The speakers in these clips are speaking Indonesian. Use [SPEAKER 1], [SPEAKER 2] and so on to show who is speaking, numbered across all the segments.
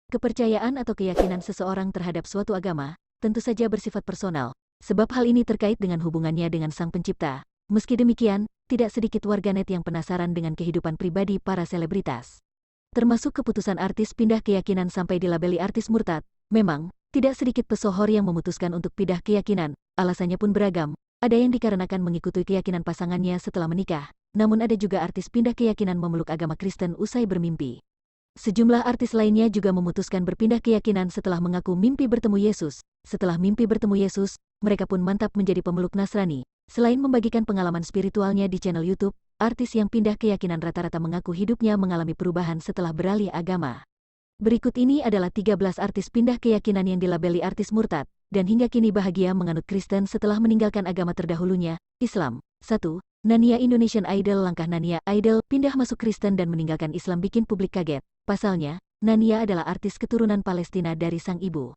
[SPEAKER 1] Kepercayaan atau keyakinan seseorang terhadap suatu agama tentu saja bersifat personal, sebab hal ini terkait dengan hubungannya dengan Sang Pencipta. Meski demikian, tidak sedikit warganet yang penasaran dengan kehidupan pribadi para selebritas. Termasuk keputusan artis pindah keyakinan sampai dilabeli artis murtad. Memang, tidak sedikit pesohor yang memutuskan untuk pindah keyakinan, alasannya pun beragam. Ada yang dikarenakan mengikuti keyakinan pasangannya setelah menikah, namun ada juga artis pindah keyakinan memeluk agama Kristen usai bermimpi. Sejumlah artis lainnya juga memutuskan berpindah keyakinan setelah mengaku mimpi bertemu Yesus. Setelah mimpi bertemu Yesus, mereka pun mantap menjadi pemeluk Nasrani. Selain membagikan pengalaman spiritualnya di channel YouTube, artis yang pindah keyakinan rata-rata mengaku hidupnya mengalami perubahan setelah beralih agama. Berikut ini adalah 13 artis pindah keyakinan yang dilabeli artis murtad, dan hingga kini bahagia menganut Kristen setelah meninggalkan agama terdahulunya, Islam. 1. Nania Indonesian Idol. Langkah Nania Idol pindah masuk Kristen dan meninggalkan Islam bikin publik kaget. Pasalnya, Nania adalah artis keturunan Palestina dari sang ibu.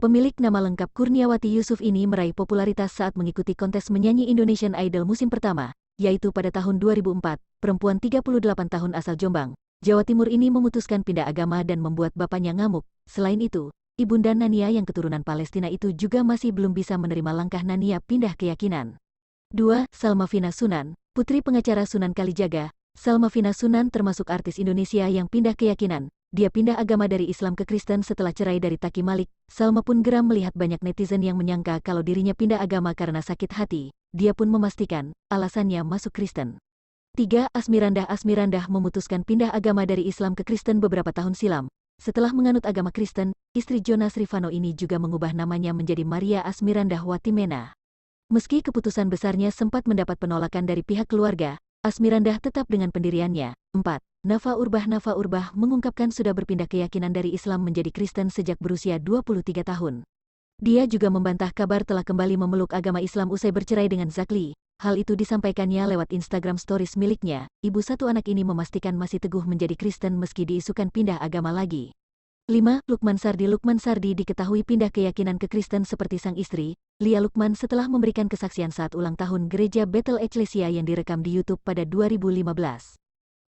[SPEAKER 1] Pemilik nama lengkap Kurniawati Yusuf ini meraih popularitas saat mengikuti kontes menyanyi Indonesian Idol musim pertama, yaitu pada tahun 2004. Perempuan 38 tahun asal Jombang, Jawa Timur ini memutuskan pindah agama dan membuat bapaknya ngamuk. Selain itu, ibunda Nania yang keturunan Palestina itu juga masih belum bisa menerima langkah Nania pindah keyakinan. 2. Salma Vina Sunan, putri pengacara Sunan Kalijaga. Salma Vina Sunan termasuk artis Indonesia yang pindah keyakinan. Dia pindah agama dari Islam ke Kristen setelah cerai dari Taki Malik. Salma pun geram melihat banyak netizen yang menyangka kalau dirinya pindah agama karena sakit hati. Dia pun memastikan, alasannya masuk Kristen. 3. Asmirandah. Asmirandah memutuskan pindah agama dari Islam ke Kristen beberapa tahun silam. Setelah menganut agama Kristen, istri Jonas Rifano ini juga mengubah namanya menjadi Maria Asmirandah Watimena. Meski keputusan besarnya sempat mendapat penolakan dari pihak keluarga, Asmirandah tetap dengan pendiriannya. 4. Nafa Urbah. Nafa Urbah mengungkapkan sudah berpindah keyakinan dari Islam menjadi Kristen sejak berusia 23 tahun. Dia juga membantah kabar telah kembali memeluk agama Islam usai bercerai dengan Zakli. Hal itu disampaikannya lewat Instagram Stories miliknya. Ibu satu anak ini memastikan masih teguh menjadi Kristen meski diisukan pindah agama lagi. 5. Lukman Sardi. Lukman Sardi diketahui pindah keyakinan ke Kristen seperti sang istri, Lia Lukman, setelah memberikan kesaksian saat ulang tahun gereja Bethel Ecclesia yang direkam di YouTube pada 2015.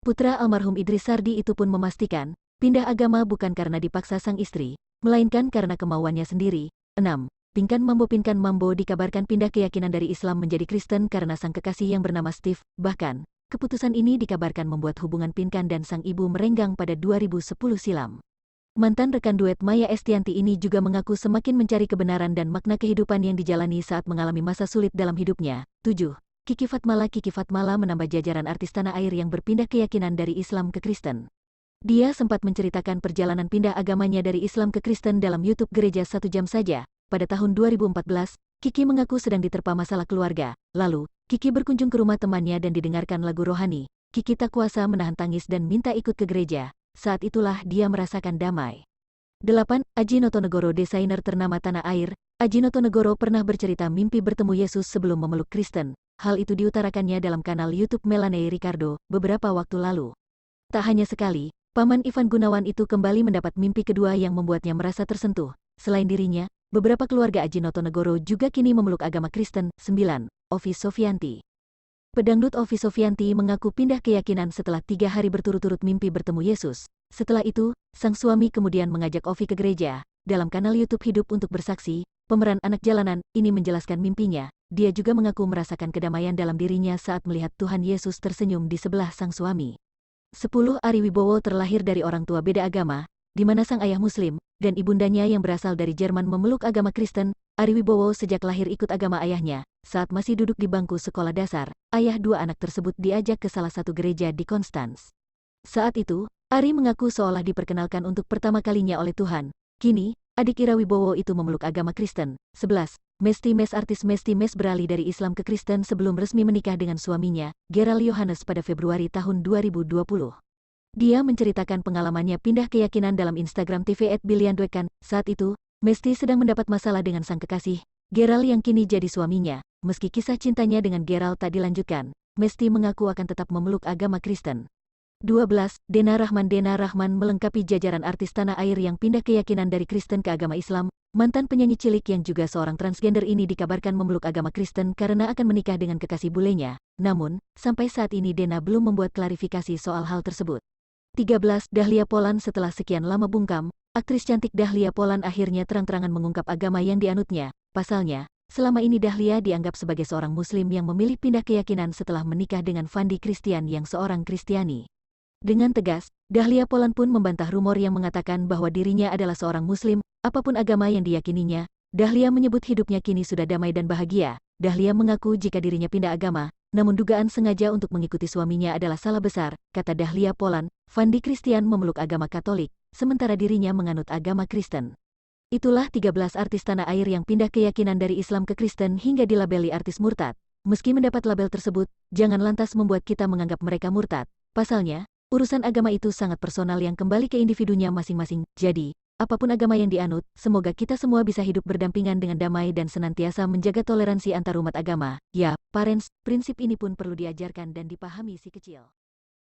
[SPEAKER 1] Putra almarhum Idris Sardi itu pun memastikan, pindah agama bukan karena dipaksa sang istri, melainkan karena kemauannya sendiri. 6. Pinkan Mambo. Pinkan Mambo dikabarkan pindah keyakinan dari Islam menjadi Kristen karena sang kekasih yang bernama Steve. Bahkan, keputusan ini dikabarkan membuat hubungan Pinkan dan sang ibu merenggang pada 2010 silam. Mantan rekan duet Maya Estianty ini juga mengaku semakin mencari kebenaran dan makna kehidupan yang dijalani saat mengalami masa sulit dalam hidupnya. 7. Kiki Fatmala. Kiki Fatmala menambah jajaran artis tanah air yang berpindah keyakinan dari Islam ke Kristen. Dia sempat menceritakan perjalanan pindah agamanya dari Islam ke Kristen dalam YouTube Gereja 1 Jam Saja. Pada tahun 2014, Kiki mengaku sedang diterpa masalah keluarga. Lalu, Kiki berkunjung ke rumah temannya dan didengarkan lagu rohani. Kiki tak kuasa menahan tangis dan minta ikut ke gereja. Saat itulah dia merasakan damai. 8. Aji Notonegoro. Desainer ternama tanah air, Aji Notonegoro pernah bercerita mimpi bertemu Yesus sebelum memeluk Kristen. Hal itu diutarakannya dalam kanal YouTube Melanie Ricardo beberapa waktu lalu. Tak hanya sekali, paman Ivan Gunawan itu kembali mendapat mimpi kedua yang membuatnya merasa tersentuh. Selain dirinya, beberapa keluarga Aji Notonegoro juga kini memeluk agama Kristen. 9. Ovi Sofianti. Pedangdut Ovi Sofianti mengaku pindah keyakinan setelah 3 hari berturut-turut mimpi bertemu Yesus. Setelah itu, sang suami kemudian mengajak Ovi ke gereja. Dalam kanal YouTube Hidup Untuk Bersaksi, pemeran anak jalanan ini menjelaskan mimpinya. Dia juga mengaku merasakan kedamaian dalam dirinya saat melihat Tuhan Yesus tersenyum di sebelah sang suami. 10. Ari Wibowo terlahir dari orang tua beda agama, di mana sang ayah Muslim dan ibundanya yang berasal dari Jerman memeluk agama Kristen. Ari Wibowo sejak lahir ikut agama ayahnya. Saat masih duduk di bangku sekolah dasar, ayah dua anak tersebut diajak ke salah satu gereja di Konstans. Saat itu, Ari mengaku seolah diperkenalkan untuk pertama kalinya oleh Tuhan. Kini, adik Ira Wibowo itu memeluk agama Kristen. 11. Mesty Mes. Artis Mesty Mes beralih dari Islam ke Kristen sebelum resmi menikah dengan suaminya, Gerald Yohanes, pada Februari tahun 2020. Dia menceritakan pengalamannya pindah keyakinan dalam Instagram TV @biliandwekan. Saat itu, Mesty sedang mendapat masalah dengan sang kekasih, Gerald yang kini jadi suaminya. Meski kisah cintanya dengan Gerald tak dilanjutkan, Mesty mengaku akan tetap memeluk agama Kristen. 12. Dena Rahman. Dena Rahman melengkapi jajaran artis tanah air yang pindah keyakinan dari Kristen ke agama Islam. Mantan penyanyi cilik yang juga seorang transgender ini dikabarkan memeluk agama Kristen karena akan menikah dengan kekasih bulenya. Namun, sampai saat ini Dena belum membuat klarifikasi soal hal tersebut. 13. Dahlia Poland. Setelah sekian lama bungkam, Aktris cantik Dahlia Poland akhirnya terang-terangan mengungkap agama yang dianutnya. Pasalnya, selama ini Dahlia dianggap sebagai seorang muslim yang memilih pindah keyakinan setelah menikah dengan Fandi Christian yang seorang Kristiani. Dengan tegas, Dahlia Poland pun membantah rumor yang mengatakan bahwa dirinya adalah seorang muslim, apapun agama yang diyakininya. Dahlia menyebut hidupnya kini sudah damai dan bahagia. Dahlia mengaku jika dirinya pindah agama, namun dugaan sengaja untuk mengikuti suaminya adalah salah besar. Kata Dahlia Poland, Fandi Christian memeluk agama Katolik, sementara dirinya menganut agama Kristen. Itulah 13 artis tanah air yang pindah keyakinan dari Islam ke Kristen hingga dilabeli artis murtad. Meski mendapat label tersebut, jangan lantas membuat kita menganggap mereka murtad. Pasalnya, urusan agama itu sangat personal yang kembali ke individunya masing-masing. Jadi, apapun agama yang dianut, semoga kita semua bisa hidup berdampingan dengan damai dan senantiasa menjaga toleransi antarumat agama. Ya, parents, prinsip ini pun perlu diajarkan dan dipahami si kecil.